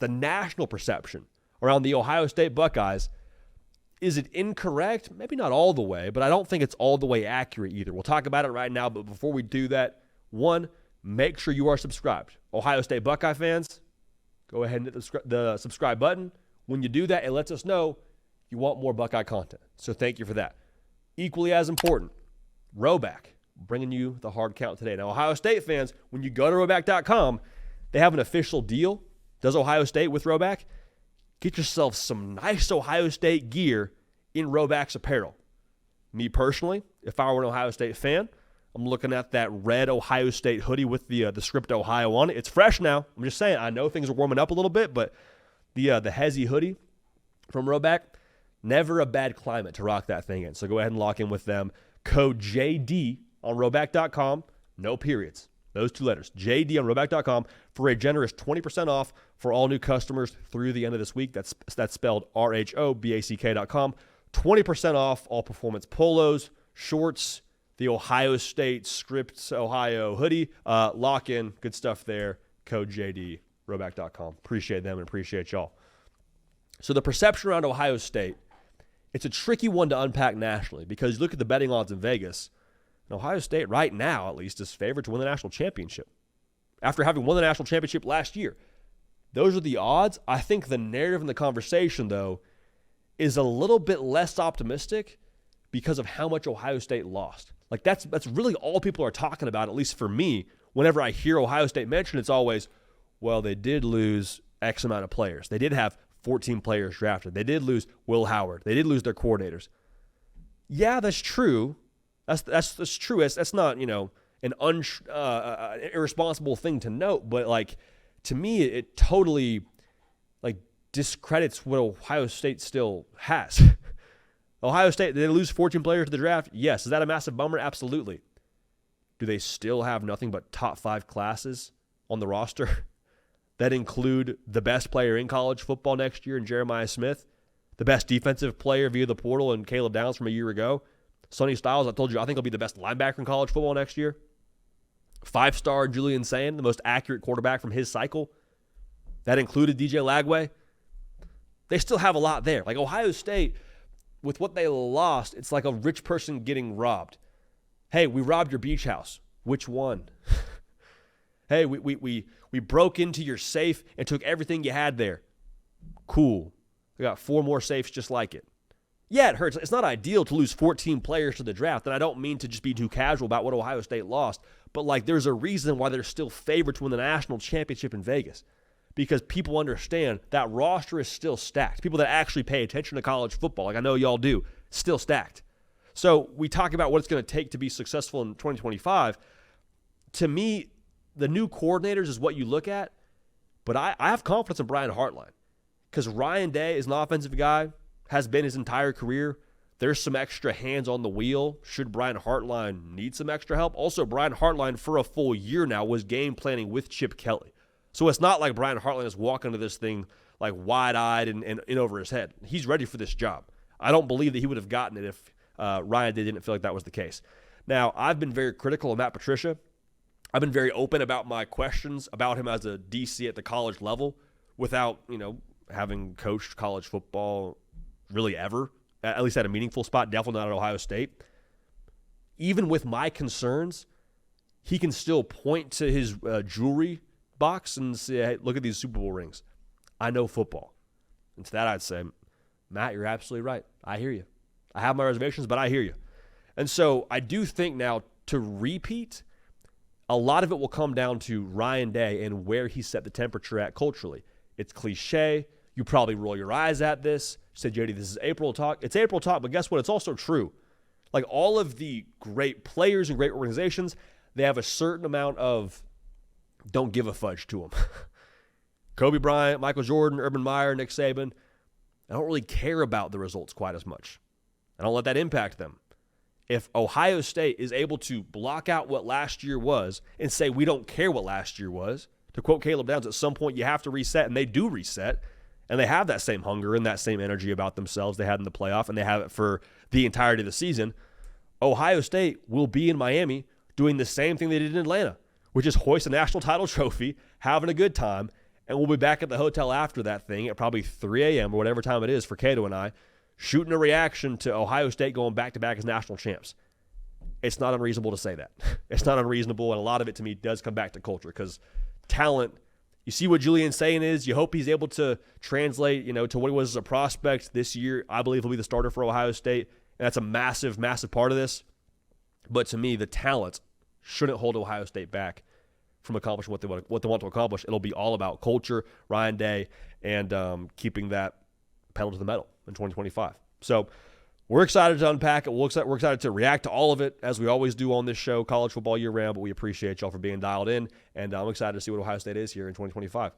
the national perception around the Ohio State Buckeyes. Is it incorrect? Maybe not all the way, but I don't think it's all the way accurate either. We'll talk about it right now, but before we do that, one, make sure you are subscribed. Ohio State Buckeye fans, go ahead and hit the subscribe button. When you do that, it lets us know you want more Buckeye content. So thank you for that. Equally as important, Roback, bringing you the hard count today. Now, Ohio State fans, when you go to Roback.com, they have an official deal. Does Ohio State with Roback? Get yourself some nice Ohio State gear in Roback's apparel. Me personally, if I were an Ohio State fan, I'm looking at that red Ohio State hoodie with the script Ohio on it. It's fresh now. I'm just saying, I know things are warming up a little bit, but the Hezzy hoodie from Roback, never a bad climate to rock that thing in. So go ahead and lock in with them. Code JD on Roback.com, no periods. Those two letters, JD on Roback.com, for a generous 20% off for all new customers through the end of this week. That's spelled RHOBACK.com. 20% off all performance polos, shorts, the Ohio State Scripts Ohio hoodie. Lock in. Good stuff there. Code JD, Roback.com. Appreciate them and appreciate y'all. So the perception around Ohio State, it's a tricky one to unpack nationally because you look at the betting odds in Vegas, and Ohio State right now, at least, is favored to win the national championship. After having won the national championship last year, those are the odds. I think the narrative in the conversation, though, is a little bit less optimistic because of how much Ohio State lost. Like, that's really all people are talking about, at least for me. Whenever I hear Ohio State mentioned, it's always, well, they did lose X amount of players. They did have 14 players drafted. They did lose Will Howard. They did lose their coordinators. Yeah, that's true. That's true. That's not, an irresponsible thing to note, but like to me, it totally like discredits what Ohio State still has. Ohio State, did they lose 14 players to the draft? Yes. Is that a massive bummer? Absolutely. Do they still have nothing but top 5 classes on the roster that include the best player in college football next year in Jeremiah Smith, the best defensive player via the portal and Caleb Downs from a year ago? Sonny Styles, I told you, I think he'll be the best linebacker in college football next year. 5-star Julian Sayin, the most accurate quarterback from his cycle. That included DJ Lagway. They still have a lot there. Like Ohio State, with what they lost, it's like a rich person getting robbed. Hey, we robbed your beach house. Which one? Hey, we broke into your safe and took everything you had there. Cool. We got 4 more safes just like it. Yeah, it hurts. It's not ideal to lose 14 players to the draft, and I don't mean to just be too casual about what Ohio State lost, but like there's a reason why they're still favored to win the national championship in Vegas, because people understand that roster is still stacked. People that actually pay attention to college football, like I know y'all do, still stacked. So we talk about what it's going to take to be successful in 2025. To me, the new coordinators is what you look at, but I have confidence in Brian Hartline because Ryan Day is an offensive guy, has been his entire career. There's some extra hands on the wheel should Brian Hartline need some extra help. Also, Brian Hartline for a full year now was game planning with Chip Kelly. So it's not like Brian Hartline is walking to this thing like wide-eyed and in over his head. He's ready for this job. I don't believe that he would have gotten it if Ryan Day didn't feel like that was the case. Now, I've been very critical of Matt Patricia. I've been very open about my questions about him as a DC at the college level without, having coached college football really ever, at least at a meaningful spot, definitely not at Ohio State. Even with my concerns, he can still point to his jewelry box and say, hey, look at these Super Bowl rings. I know football. And to that I'd say, Matt, you're absolutely right. I hear you. I have my reservations, but I hear you. And so I do think now to repeat, a lot of it will come down to Ryan Day and where he set the temperature at culturally. It's cliche. You probably roll your eyes at this. You said, JD, this is April talk. It's April talk, but guess what? It's also true. Like all of the great players and great organizations, they have a certain amount of don't give a fudge to them. Kobe Bryant, Michael Jordan, Urban Meyer, Nick Saban, I don't really care about the results quite as much. I don't let that impact them. If Ohio State is able to block out what last year was and say we don't care what last year was, to quote Caleb Downs, at some point you have to reset, and they do reset, and they have that same hunger and that same energy about themselves they had in the playoff, and they have it for the entirety of the season. Ohio State will be in Miami doing the same thing they did in Atlanta, which is hoist a national title trophy, having a good time, And we'll be back at the hotel after that thing at probably 3 a.m. or whatever time it is for Cato and I, shooting a reaction to Ohio State going back-to-back as national champs. It's not unreasonable to say that. It's not unreasonable, and a lot of it to me does come back to culture because talent, you see what Julian's saying is you hope he's able to translate, to what he was as a prospect this year. I believe he'll be the starter for Ohio State, and that's a massive, massive part of this. But to me, the talent shouldn't hold Ohio State back from accomplishing what they want to accomplish. It'll be all about culture, Ryan Day, and keeping that pedal to the metal in 2025. So we're excited to unpack it. We're excited to react to all of it, as we always do on this show, college football year-round, but we appreciate y'all for being dialed in, and I'm excited to see what Ohio State is here in 2025.